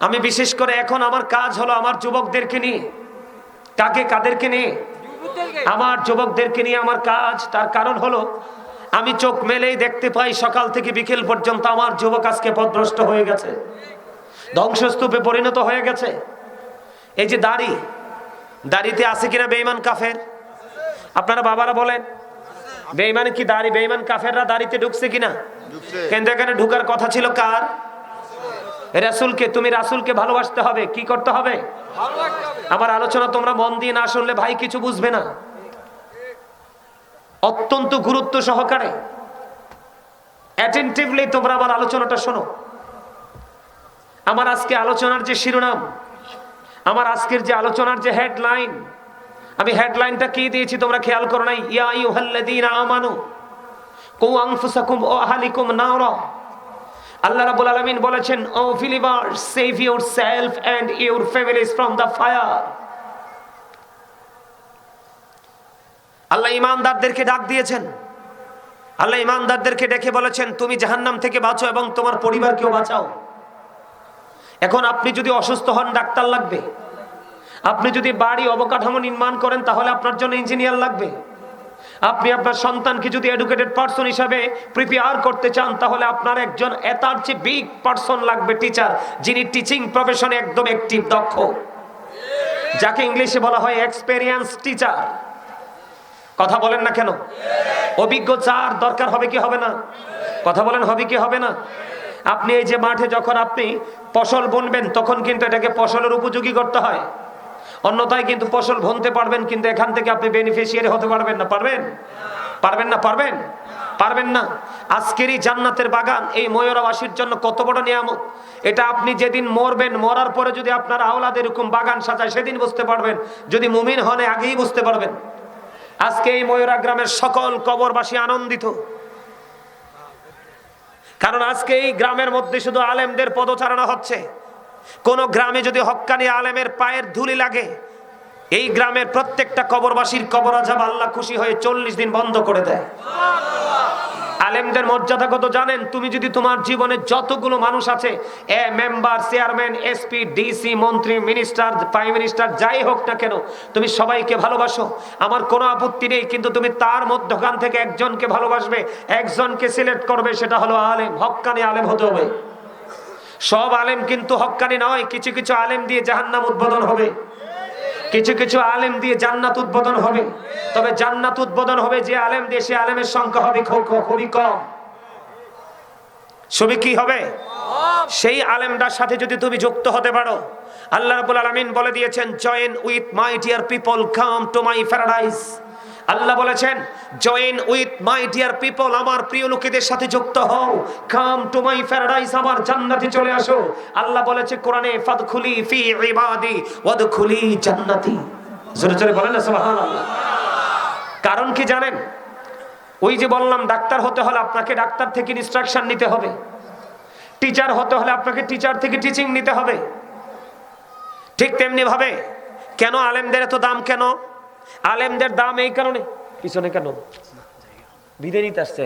আমি বিশেষ করে এখন আমার কাজ হলো আমার যুবকদেরকে নিয়ে। কাদেরকে নিয়ে? আমার যুবকদেরকে নিয়ে আমার কাজ। তার কারণ হলো আমি চোখ মেলেই দেখতে পাই সকাল থেকে বিকেল পর্যন্ত আমার যুবক আজকে পথভ্রষ্ট হয়ে গেছে, ধ্বংসস্তূপে পরিণত হয়ে গেছে। এই যে দাড়িতে আছে কিনা বেঈমান কাফের? আপনারা বাবারা বলেন, বেঈমান কি দাড়ি, বেঈমান কাফেররা দাড়িতে ঢুকছে কিনা? কিন্তু এখানে ঢুকার কথা ছিল কার? রাসূলকে। তুমি রাসূলকে ভালোবাসতে হবে। কি করতে হবে? আমার আলোচনা তোমরা মন দিয়ে না শুনলে ভাই কিছু বুঝবে না। অত্যন্ত গুরুত্ব সহকারে অ্যাটেনটিভলি তোমরা আমার আলোচনাটা শোনো। আমার আজকে আলোচনার যে শিরোনাম, আমার আজকের যে আলোচনার যে হেডলাইন, আমি হেডলাইনটা কি দিয়েছি তোমরা খেয়াল করো নাই? ইয়া আইয়ুহাল্লাযীনা আমানু কু আনফুসাকুম ওয়া আহলিকুম নারা। আল্লাহ রাব্বুল আলামিন বলেছেন, O believers, save yourself and your families from the fire. Allah ঈমানদারদেরকে ডাক দিয়েছেন। আল্লাহ ঈমানদারদেরকে ডেকে বলেছেন, তুমি জাহান্নাম থেকে বাঁচো এবং তোমার পরিবারকেও বাঁচাও। এখন আপনি যদি অসুস্থ হন, ডাক্তার লাগবে। আপনি যদি বাড়ি অবকাঠামো নির্মাণ করেন, তাহলে আপনার জন্য ইঞ্জিনিয়ার লাগবে। আপনি আপনার সন্তানকে যদি এডুকেটেড পারসন হিসাবে প্রিপেয়ার করতে চান, তাহলে আপনার একজন এতার চেয়ে বিগ পারসন লাগবে, টিচার, যিনি টিচিং প্রফেশনে একদম অ্যাক্টিভ, দক্ষ, যাকে ইংলিশে বলা হয় এক্সপেরিয়েন্স টিচার। কথা বলেন না কেন? অভিজ্ঞ চার দরকার হবে কি হবে না? কথা বলেন, হবে কি হবে না? আপনি এই যে মাঠে যখন আপনি ফসল বুনবেন, তখন কিন্তু এটাকে ফসলের উপযোগী করতে হয়। অন্যথায় কিন্তু ফসল বুনতে পারবেন, কিন্তু এখান থেকে আপনি বেনিফিশিয়ারি হতে পারবেন না। পারবেন না। আজকের এই জান্নাতের বাগান এই ময়ূরাবাসীর জন্য কত বড় নিয়ামত। এটা আপনি যেদিন মরবেন, মরার পরে যদি আপনার আওলাদ এরকম বাগান সাজায়, সেদিন বুঝতে পারবেন। যদি মুমিন হন, আগেই বুঝতে পারবেন। আজকে এই ময়ূরা গ্রামের সকল কবরবাসী আনন্দিত, কারণ আজকে এই গ্রামের মধ্যে শুধু আলেমদের পদচারণা হচ্ছে। কোন গ্রামে যদি হক্কানি আলেমের পায়ের ধুলি লাগে, এই গ্রামের প্রত্যেকটা কবরবাসীর কবর আযাব আল্লাহ খুশি হয়ে 40 দিন বন্ধ করে দেয়। আলেমদের মর্যাদা কত জানেন? তুমি যদি তোমার জীবনে যতগুলো মানুষ আছে, মেম্বার, চেয়ারম্যান, এসপি, ডিসি, মন্ত্রী, মিনিস্টার, প্রাইম মিনিস্টার, যাই হোক না কেন, তুমি সবাইকে ভালোবাসো, আমার কোনো আপত্তি নেই। কিন্তু তুমি তার মধ্যখান থেকে একজনকে ভালোবাসবে, একজনকে সিলেক্ট করবে, সেটা হলো আলেম, হক্কানি আলেম হতে হবে। সব আলেম কিন্তু হক্কানি নয়। কিছু কিছু আলেম দিয়ে জাহান্নাম উদ্বোধন হবে, কিছু কিছু আলেম দিয়ে জান্নাত উদ্বোধন হবে। তবে জান্নাত উদ্বোধন হবে যে আলেম দিয়ে, সে আলেমের সংখ্যা হবে খুবই কম। সবই কি হবে? সেই আলেমটার সাথে যদি তুমি যুক্ত হতে পারো, আল্লাহ রাব্বুল আলামিন বলে দিয়েছেন, join with my dear people, come to my paradise. Allah বলেছেন, join with my dear people, আমার প্রিয় লোকেদের সাথে যুক্ত হও, কাম টু মাই প্যারাডাইস, আমার জান্নাতে চলে আসো। আল্লাহ বলেছে কোরআনে, ফাদখুলি ফি ইবাদি ওয়াদখুলি জান্নাতি। জোরে জোরে বলেন না সুবহানাল্লাহ। কারণ কি জানেন? ওই যে বললাম, ডাক্তার হতে হলে আপনাকে ডাক্তার থেকে ইনস্ট্রাকশন নিতে হবে, টিচার হতে হলে আপনাকে টিচার থেকে টিচিং নিতে হবে। ঠিক তেমনি ভাবে কেন আলেমদের এত দাম? কেন আলেমদের দাম? এই কারণে। পিছনে কেন বিদায় নিতে আসছে?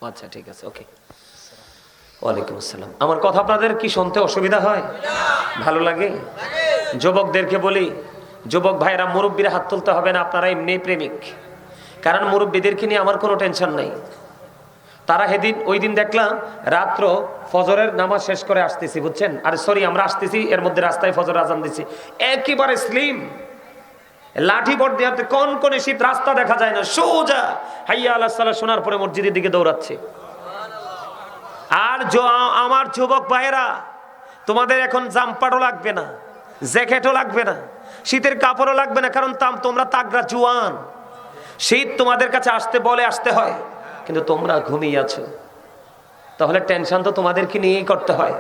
আচ্ছা ঠিক আছে, ওকে। ওয়ালাইকুম আসসালাম। আমার কথা আপনাদের কি শুনতে অসুবিধা হয়? ভালো লাগে? যুবকদেরকে বলি, যুবক ভাইরা, মুরব্বীরা হাত তুলতে হবে না, আপনারা এমনি প্রেমিক। কারণ মুরব্বীদেরকে নিয়ে আমার কোনো টেনশন নাই। তারা ওই দিন দেখলাম রাত্র ফজরের নামাজ শেষ করে আসতেছি, বুঝছেন? আরে সরি, আমরা আসতেছি, এর মধ্যে রাস্তায় ফজর আজান দিচ্ছি, একেবারে স্লিম লাঠি বট দিয়ে কোন শীত, রাস্তা দেখা যায় না, সোজা হাইয়া আলাস সালাহ শোনার পরে মসজিদের দিকে দৌড়াচ্ছে। আর আমার যুবক ভাইয়েরা, তোমাদের এখন জাম্পারও লাগবে না, জ্যাকেটও লাগবে না, শীতের কাপড়ও লাগবে না, কারণ তোমরা তাগড়া জুয়ান। শীত তোমাদের কাছে আসতে হয়, কিন্তু তোমরা ঘুমিয়ে আছো, তাহলে টেনশন তো তোমাদেরকে নিয়েই করতে হয়।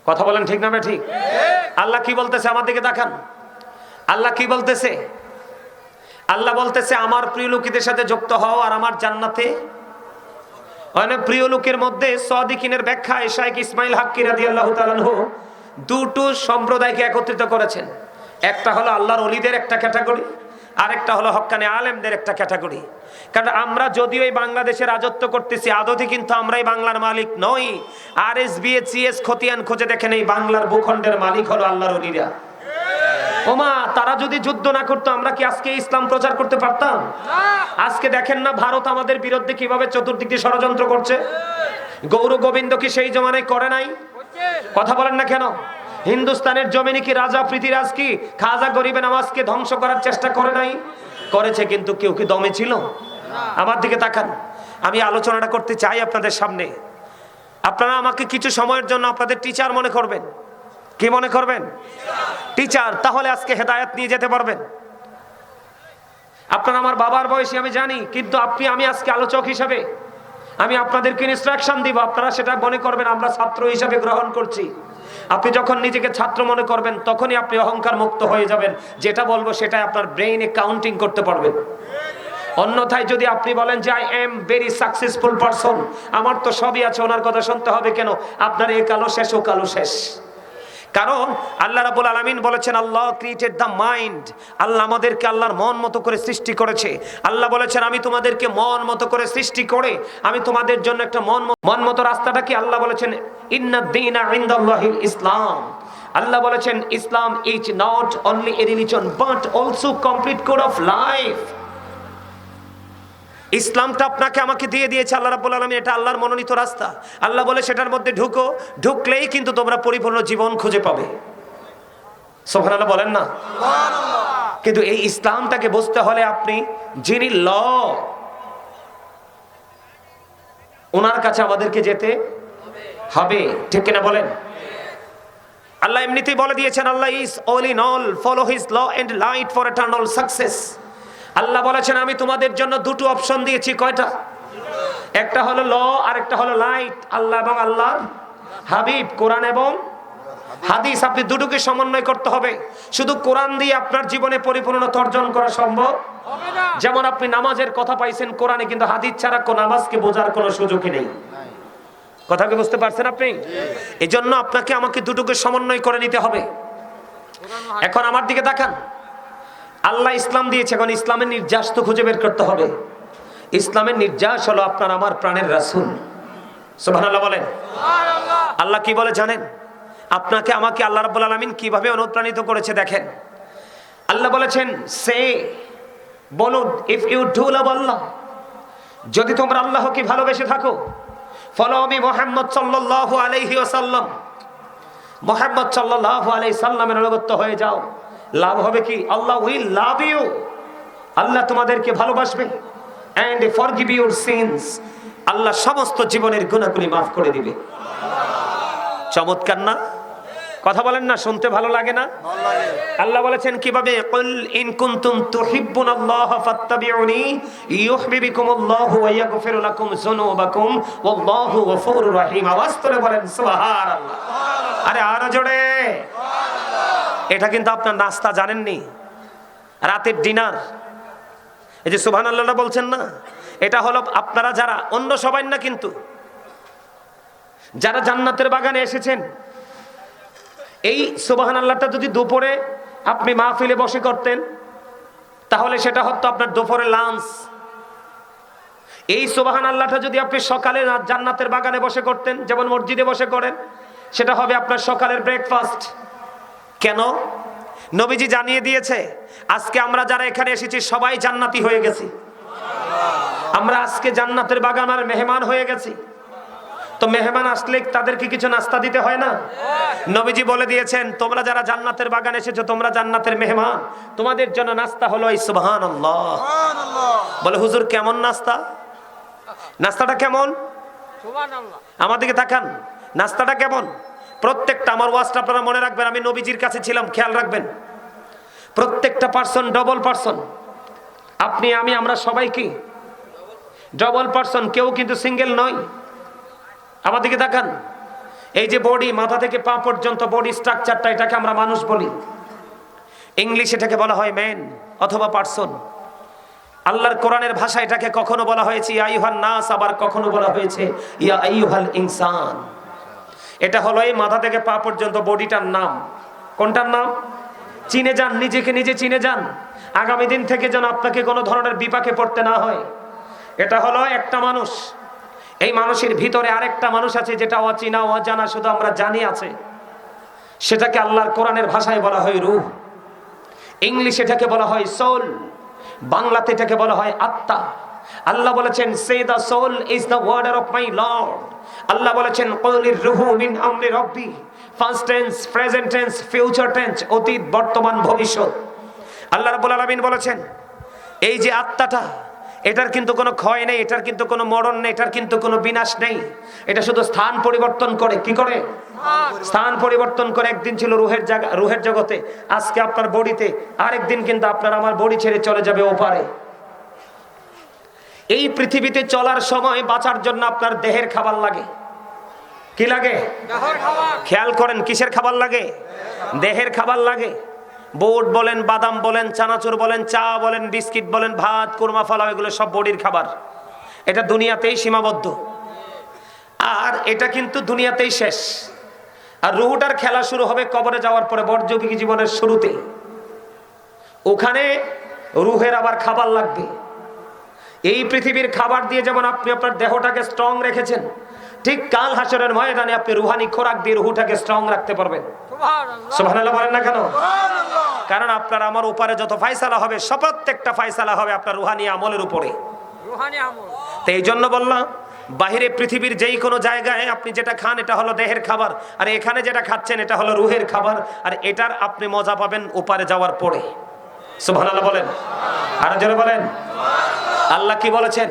কথা বলেন ঠিক না? ঠিক। আল্লাহ কি বলতেছে? আমার দিকে দেখান। আল্লাহ কি বলতেছে? আল্লাহ বলতেছে, আমার প্রিয় লোকেদের সাথে যুক্ত হও আর আমার জান্নাতে। প্রিয় লোকের মধ্যে সাদিকিনের ব্যাখ্যায় শাইখ ইসমাইল হাক্কি রাদিয়াল্লাহু তাআলা আনহু দুটো সম্প্রদায়কে একত্রিত করেছেন। একটা হলো আল্লাহর ওলিদের একটা ক্যাটাগরি, আরেকটা হলো হক্কানি আলেমদের একটা ক্যাটাগরি। কারণ আমরা যদিও এই বাংলাদেশে রাজত্ব করতেছি, আদতে কিন্তু আমরাই বাংলার মালিক নই। RSBHCS খতিয়ান খুঁজে দেখেন, এই বাংলার ভূখণ্ডের মালিক হলো আল্লাহর ওলিরা। ওমা, তারা যদি যুদ্ধ না করতো আমরা কি আজকে ইসলাম প্রচার করতে পারতাম? আজকে দেখেন না ভারত আমাদের বিরুদ্ধে কিভাবে চতুর্দিক দিয়ে ষড়যন্ত্র করছে। গৌর গোবিন্দ কি সেই জমানায় করে নাই? কথা বলেন না কেন? হিন্দুস্তানের জমিনে কি রাজা পৃথিরাজ কি খাজা গরিবে নামাজকে ধ্বংস করার চেষ্টা করে নাই? করেছে, কিন্তু কেউ কি দমে ছিল? আমার দিকে তাকান, আমি আলোচনাটা করতে চাই আপনাদের সামনে। আপনারা আমাকে কিছু সময়ের জন্য আপনাদের টিচার মনে করবেন। কি মনে করবেন? টিচার। তাহলে আজকে হেদায়েত নিয়ে যেতে পারবেন। আপনারা আমার বাবার বয়সী আমি জানি, কিন্তু আমি আজকে আলোচক হিসাবে আমি আপনাদেরকে ইনস্ট্রাকশন দিব, আপনারা সেটা মনে করবেন আমরা ছাত্র হিসাবে গ্রহণ করছি। আপনি যখন নিজেকে ছাত্র মনে করবেন তখনই আপনি অহংকার মুক্ত হয়ে যাবেন। যেটা বলবো সেটা আপনার ব্রেইনে কাউন্টিং করতে পারবেন। অন্যথায় যদি আপনি বলেন যে I am very successful person, আমার তো সবই আছে, ওনার কথা শুনতে হবে কেন? আপনার এই কালো শেষ ও কালো শেষ। কারণ আল্লাহ রাব্বুল আলামিন বলেছেন আল্লাহ ক্রিয়েটেড দ্য মাইন্ড। আল্লাহ আমাদেরকে আল্লাহর মন মতো করে সৃষ্টি করেছে। আল্লাহ বলেছেন আমি তোমাদেরকে মন মতো করে সৃষ্টি করে আমি তোমাদের জন্য একটা মন মতো রাস্তাটা কি? আল্লাহ বলেছেন ইন্নাদ দীনা ইনদাল্লাহিল ইসলাম। আল্লাহ বলেছেন Islam is not only a religion but also complete code of life. ইসলামটা আপনাকে আমাকে দিয়ে দিয়েছে আল্লাহ রাব্বুল আলামিন, এটা আল্লাহর মনোনীত রাস্তা। আল্লাহ বলে সেটার মধ্যে ঢুকো, ঢুকলেই কিন্তু তোমরা পরিপূর্ণ জীবন খুঁজে পাবে। সুবহানাল্লাহ বলেন না? কিন্তু এই ইসলামটাকে বুঝতে হলে আপনি যিনি ল, ওনার কাছে আমাদেরকে যেতে হবে, ঠিক কিনা বলেন? আল্লাহ এমনিতেই বলে দিয়েছেন Allah is all in all, follow his law and light for eternal success. Allah বলেছেন আমি তোমাদের জন্য দুটো অপশন দিয়েছি। কয়টা? একটা হলো ল, আর একটা হলো লাইট। আল্লাহ এবং আল্লাহর হাবিব, কোরআন এবং হাদিস। আপনি দুটোকে সমন্বয় করতে হবে। শুধু কোরআন দিয়ে আপনার জীবনে পরিপূর্ণতা অর্জন করা সম্ভব হবে না। যেমন আপনি নামাজের কথা পাইছেন কোরআনে, কিন্তু হাদিস ছাড়া কোন নামাজকে বোঝার কোনো সুযোগই নেই। কথা কি বুঝতে পারছেন আপনি? এই জন্য আপনাকে আমাকে দুটোকে সমন্বয় করে নিতে হবে। এখন আমার দিকে তাকান, আল্লাহ ইসলাম দিয়েছে, এখন ইসলামের নির্যাস তো খুঁজে বের করতে হবে। ইসলামের নির্যাস হলো আপনার আমার প্রাণের রাসূল। সুবহানাল্লাহ বলেন। আল্লাহ কি বলে জানেন? আপনাকে আমাকে আল্লাহ রাব্বুল আলামিন কিভাবে অনুপ্রাণিত করেছে দেখেন। আল্লাহ বলেছেন সে বলুন ইফ ইউ ডু লাভ আল্লাহ, যদি তোমরা আল্লাহকে ভালোবেসে থাকো, ফলো মি মুহাম্মদ সাল্লাল্লাহু আলাইহি ওয়াসাল্লাম, মুহাম্মদ সাল্লাল্লাহু আলাইহি সাল্লামের অনুগত হয়ে যাও। লাভ হবে কি? আল্লাহ উইল লাভ ইউ, আল্লাহ তোমাদেরকে ভালোবাসবে। এন্ড ফরগিভ ইউর সিনস, আল্লাহ সমস্ত জীবনের গুনাহগুলি মাফ করে দিবে। চমৎকার না? কথা বলেন না? শুনতে ভালো লাগে না? আল্লাহ বলেছেন কিভাবে? কুল ইন কুনতুম তুহিব্বুনাল্লাহ ফাত্তাবিউনি ইউহিব্বুকুমুল্লাহু ওয়া ইয়াগফির লাকুম যুনুবাকুম ওয়াল্লাহু গফুরুর রহিম। আওয়াজ করে বলেন সুবহানাল্লাহ। আরে আরো জোরে। এটা কিন্তু আপনার নাস্তা, জানেননি? রাতের ডিনার। এই যে সুবহানাল্লাহটা বলছেন না, এটা হলো আপনারা যারা অন্য সবাই না, কিন্তু যারা জান্নাতের বাগানে এসেছেন, এই সুবহানাল্লাহটা যদি দুপুরে আপনি মাহফিলে বসে করতেন তাহলে সেটা হতো আপনার দুপুরে লাঞ্চ। এই সুবহানাল্লাহটা যদি আপনি সকালে জান্নাতের বাগানে বসে করতেন, যেমন মসজিদে বসে করেন, সেটা হবে আপনার সকালের ব্রেকফাস্ট। কেন? নবীজি জানিয়ে দিয়েছে আজকে আমরা যারা এখানে এসেছি সবাই জান্নাতি হয়ে গেছি। আমরা আজকে জান্নাতের বাগানের মেহমান হয়ে গেছি। তো মেহমান আসলে তাদেরকে কিছু নাস্তা দিতে হয় না? নবীজি বলে দিয়েছেন তোমরা যারা জান্নাতের বাগানে এসেছো তোমরা জান্নাতের মেহমান, তোমাদের জন্য নাস্তা হলো এই সুবহানাল্লাহ। বলে হুজুর কেমন নাস্তা? নাস্তাটা কেমন? সুবহানাল্লাহ। আমার দিকে তাকান, নাস্তাটা কেমন? প্রত্যেকটা, আমার ওয়াজটা আপনারা মনে রাখবেন, আমি নবীজির কাছে ছিলাম, খেয়াল রাখবেন। প্রত্যেকটা পার্সন ডবল পার্সন। আপনি আমি আমরা সবাই কি ডবল পার্সন, কেউ কিন্তু সিঙ্গেল নয়। আমার দিকে তাকান, এই যে বডি, মাথা থেকে পা পর্যন্ত বডি স্ট্রাকচারটা, এটাকে আমরা মানুষ বলি। ইংলিশে এটাকে বলা হয় ম্যান অথবা পার্সন। আল্লাহর কোরআনের ভাষা এটাকে কখনো বলা হয়েছে ইয়া আইয়ুহান নাস, আবার কখনো বলা হয়েছে ইয়া আইয়ুহাল ইনসান। এটা হলো এই মাথা থেকে পা পর্যন্ত বডিটার নাম। কোনটার নাম? চিনে যান, নিজেকে নিজে চিনে যান, আগামী দিন থেকে যেন আপনাকে কোনো ধরনের বিপাকে পড়তে না হয়। এটা হলো একটা মানুষ। এই মানুষের ভিতরে আরেকটা মানুষ আছে যেটা অচেনা অজানা, শুধু আমরা জানি আছে। সেটাকে আল্লাহর কোরআনের ভাষায় বলা হয় রূহ, ইংলিশে এটাকে বলা হয় সোল, বাংলাতে এটাকে বলা হয় আত্মা। আল্লাহ বলেছেন say the soul is the order of my Lord. Allah বলেছেন কুলির রূহু মিন আমরি রাব্বি, first tense, present tense, future tense, অতীত, বর্তমান, ভবিষ্যৎ। আল্লাহ রাব্বুল আলামিন বলেছেন এই যে আত্মাটা, এটার কিন্তু কোনো ক্ষয় নেই, এটার কিন্তু কোনো মরণ নেই, এটার কিন্তু কোনো বিনাশ নেই। এটা শুধু স্থান পরিবর্তন করে। কি করে? স্থান পরিবর্তন করে। একদিন ছিল রুহের জায়গা, রুহের জগতে, আজকে আপনার বডিতে, আরেকদিন কিন্তু আপনার আমার বডি ছেড়ে চলে যাবে ওপারে। এই পৃথিবীতে চলার সময় বাঁচার জন্য আপনার দেহের খাবার লাগে। কি লাগে? খেয়াল করেন, কিসের খাবার লাগে? দেহের খাবার লাগে। বুট বলেন, বাদাম বলেন, চানাচুর বলেন, চা বলেন, বিস্কিট বলেন, ভাত, কুরমা, ফলাও, এগুলো সব বডির খাবার। এটা দুনিয়াতেই সীমাবদ্ধ, আর এটা কিন্তু দুনিয়াতেই শেষ। আর রুহুটার খেলা শুরু হবে কবরে যাওয়ার পরে, বর্জবিক জীবনের শুরুতে। ওখানে রুহের আবার খাবার লাগবে। এই পৃথিবীর খাবার দিয়ে যেমন আপনি আপনার দেহটাকে স্ট্রং রেখেছেন, ঠিক কাল হাসরের ময়দানে আপনি রুহানি খোরাক দিয়ে রুহুটাকে স্ট্রং রাখতে পারবেন। সুবহানাল্লাহ বলেন না কেন? কারণ আপনার আমার উপরে যত ফায়সালা হবে, প্রত্যেকটা ফায়সালা হবে আপনার রুহানি আমলের উপরে। তো এই জন্য বললাম, বাহিরে পৃথিবীর যেই কোনো জায়গায় আপনি যেটা খান এটা হলো দেহের খাবার, আর এখানে যেটা খাচ্ছেন এটা হলো রুহের খাবার। আর এটার আপনি মজা পাবেন উপরে যাওয়ার পরে। সুবহানাল্লাহ বলেন, আর জোরে বলেন। আল্লাহ কি বলেছেন?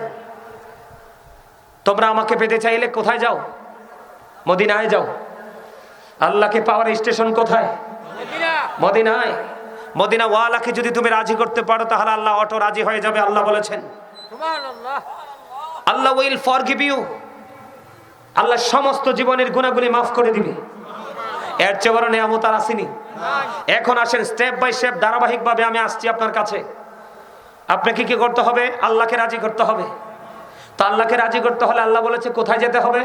তোমরা আমাকে পেতে চাইলে কোথায় যাও? মদিনায় যাও। আল্লাহকে পাওয়ার স্টেশন কোথায়? মদিনায়। মদিনা ওয়ালাকে যদি তুমি রাজি করতে পারো তাহলে আল্লাহ অটো রাজি হয়ে যাবে। আল্লাহ বলেছেন আল্লাহ উইল ফরগিভ ইউ, আল্লাহ সমস্ত জীবনের গুনাহগুলি মাফ করে দিবে। এর চেয়ে বড় নিয়ামত আর আসেনি। এখন আসেন স্টেপ বাই স্টেপ, ধারাবাহিকভাবে আমি আসছি আপনার কাছে। আপনাকে কি করতে হবে? আল্লাহকে রাজি করতে হবে। তো আল্লাহকে রাজি করতে হলে আল্লাহ বলেছে কোথায় যেতে হবে?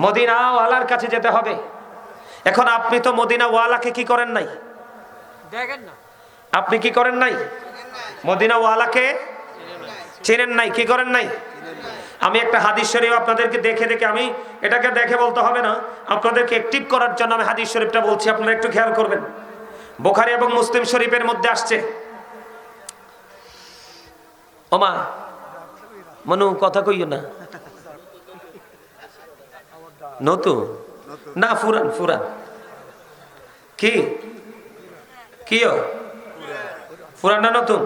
মদিনা ওয়ালার কাছে যেতে হবে। এখন আপনি তো মদিনা ওয়ালাকে কি করেন নাই? দেখেন না। আপনি কি করেন নাই? মদিনা ওয়ালাকে চেনেন নাই। কি করেন নাই? আমি একটা হাদিস শরীফ আপনাদেরকে দেখে দেখে, আমি এটাকে দেখে বলতে হবে না, আপনাদেরকে অ্যাক্টিভ করার জন্য আমি হাদিস শরীফটা বলছি, আপনারা একটু খেয়াল করবেন। বুখারী এবং মুসলিম শরীফের মধ্যে আসছে। ওমা মনু কথা কইও না, নতুন না ফুরান? ফুরান কি কিও? ফুরান না নতুন?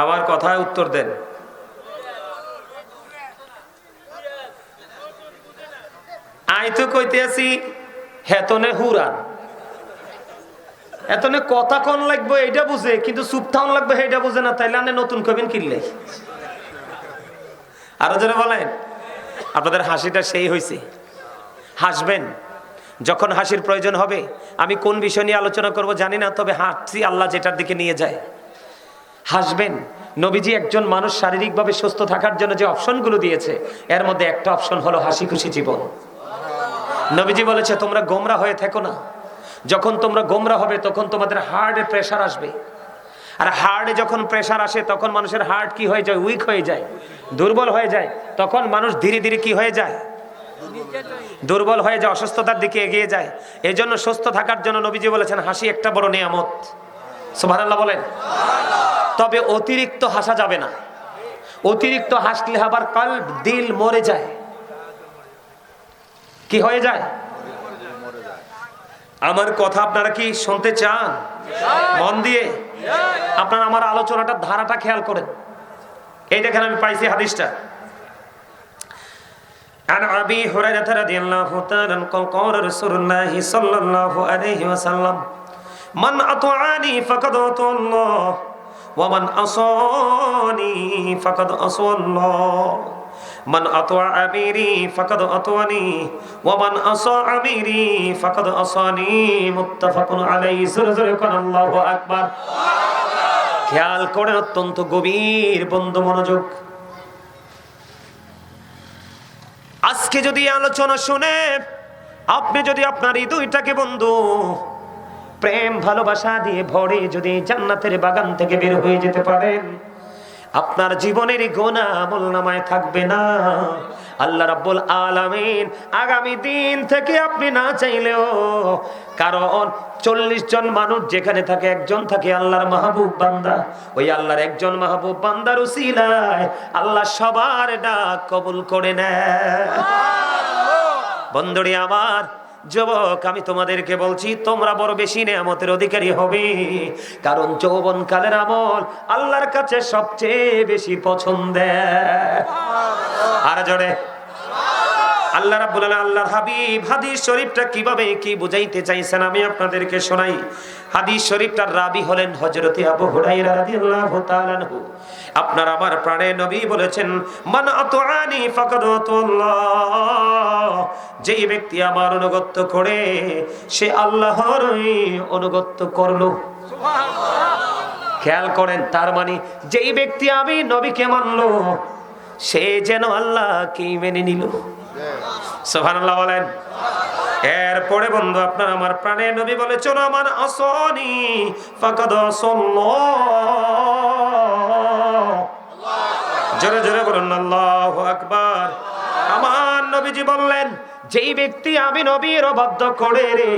আমার কথায় উত্তর দেন। আই তো কইতে আছি হেতনে হুরান, এতনে কথা কোন লাগবে এইটা বুঝে, কিন্তু চুপ থাউন লাগবে এইটা বুঝে না। তাইলে আনে নতুন কবেন কিনলে? আরো যারা বলেন, আপনাদের হাসিটা সেই হয়েছে। হাসবেন যখন হাসির প্রয়োজন হবে। আমি কোন বিষয় নিয়ে আলোচনা করব জানি না, তবে হাসছি আল্লাহ যেটার দিকে নিয়ে যায়। হাসবেন। নবীজি একজন মানুষ শারীরিকভাবে সুস্থ থাকার জন্য যে অপশনগুলো দিয়েছে, এর মধ্যে একটা অপশন হলো হাসি খুশি জীবন। নবীজি বলেছে তোমরা গোমরা হয়ে থেকো না। যখন তোমরা গোমরা হবে তখন তোমাদের হার্টে প্রেশার আসবে। আর হার্টে যখন প্রেশার আসে তখন মানুষের হার্ট কি হয়ে যায়? উইক হয়ে যায়, দুর্বল হয়ে যায়। তখন মানুষ ধীরে ধীরে কি হয়ে যায়? দুর্বল হয়ে যায়, অসুস্থতার দিকে এগিয়ে যায়। এই জন্য সুস্থ থাকার জন্য নবীজি বলেছেন হাসি একটা বড় নিয়ামত। সুবহানাল্লাহ বলেন। তবে অতিরিক্ত হাসা যাবে না। অতিরিক্ত হাসলে আবার কলব, দিল মরে যায়। কি হয়ে যায়? আমার কথা আপনারা কি শুনতে চান? মন দিয়ে আপনারা আমার আলোচনাটা ধারাটা খেয়াল করেন। এই দেখেন আমি পাইছি হাদিসটা। عن أبي هريرة رضي الله تعالى عنه قال رسول الله صلى الله عليه وسلم من أطاعني فقد أطاع الله ومن عصاني فقد عصى الله من أطاع أميري فقد أطاعني ومن عصى أميري فقد عصاني متفق عليه سرزركن الله أكبر। খেয়াল করেন, অত্যন্ত গভীর বন্ধু মনোযোগ। আজকে যদি আলোচনা শুনে আপনি যদি আপনার হৃদয়টাকে বন্ধু প্রেম ভালোবাসা দিয়ে ভরে যদি জান্নাতের বাগান থেকে বের হয়ে যেতে পারেন, আপনার জীবনের গুনাহ আমলনামায় থাকবে না। আল্লাহ রাব্বুল আলামিন আগামী দিন থেকে আপনি না চাইলেও, কারণ 40 জন মানুষ যেখানে থাকে একজন থাকে আল্লাহর মাহবুব বান্দা, ওই আল্লাহর একজন মাহবুব বান্দার উসিলায় আল্লাহ সবার ডাক কবুল করে নেয়। বন্ধুরে আমার, যুবক, আমি তোমাদেরকে বলছি তোমরা বড় বেশি নেয়ামতের অধিকারী হবে, কারণ যৌবন কালের আমল আল্লাহর কাছে সবচেয়ে বেশি পছন্দের। আর জোরে আল্লাহ রাব্বুল আলামিন, আল্লাহর হাবিব হাদিস শরীফটা কিভাবে কি বুঝাইতে চাইছেন আমি আপনাদেরকে শোনাই। হাদিস শরীফটার রাবি হলেন হযরতে আবু হুরায়রা রাদিয়াল্লাহু তাআলা আনহু। আপনার আমার প্রাণের নবী বলেছেন, মান আতাআনি ফাকাদ আতাল্লাহ, যেই ব্যক্তি আমার অনুগত করে সে আল্লাহরই অনুগত করলো। সুবহানাল্লাহ। খেয়াল করেন, তার মানে যেই ব্যক্তি আমি নবীকে মানলো সে যেন আল্লাহকে মেনে নিল। সুবহানাল্লাহ বলেন। এরপরে বন্ধু আপনার আমার প্রাণের নবী বলেছেন, মান আসনি ফাকাদ আসাল্লাহ। জোরে জোরে বলুন আল্লাহু আকবার। আমার নবীজি বললেন, যেই ব্যক্তি আমি নবীর অবাধ্য করে রে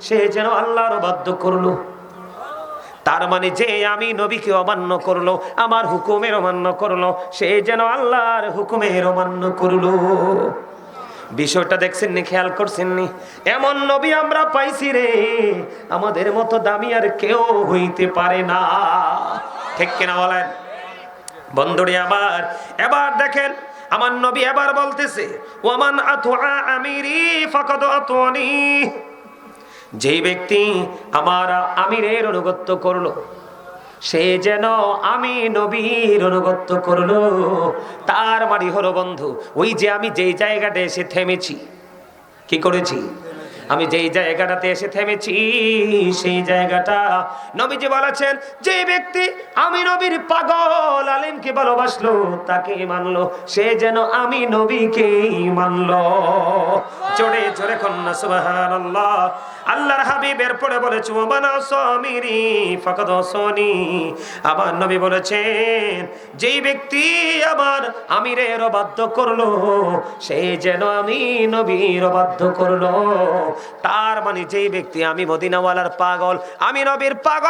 সে যেন আল্লাহর অবাধ্য করলো। তার মানে যে আমি নবীকে অমান্য করলো, আমার হুকুমের অমান্য করলো, সে যেন আল্লাহর হুকুমের অমান্য করলো। বিষয়টা দেখছেন নি, খেয়াল করছেন নি? এমন নবী আমরা পাইছি রে, আমাদের মতো দামি আর কেউ হইতে পারে না। ঠিক কিনা বলেন বন্ধুরে আমার? এবার দেখেন আমার নবী এবার বলতেছে, ওয়ামান আতুআ আমিরি ফাকাদ আতুনি, যেই ব্যক্তি আমার আমিরের অনুগত্য করলো সে যেন আমি নবীর অনুগত্য করলো। তার মানে হলো বন্ধু, ওই যে আমি যেই জায়গাটা এসে থেমেছি, কি করেছি? আমি যেই জায়গাটাতে এসে থেমেছি সেই জায়গাটা নবীজি বলেছেন, যে ব্যক্তি আমি নবীর পাগল আলেমকে ভালোবাসলো, তাকে মানলো, সে যেন আমি নবীকেই মানলো। জোরে জোরে কন্যা সুবহানাল্লাহ। আল্লাহর হাবিবের পরে বলেছে, ওমানা সামিরি ফাকাদ আসানি, আমার নবী বলেছেন, যেই ব্যক্তি আমার আমিরের অবাধ্য করলো সে যেন আমি নবীর অবাধ্য করলো। তার মানে যেই ব্যক্তি আমি মদিনাওয়ালার পাগল, আমি নবীর পাগল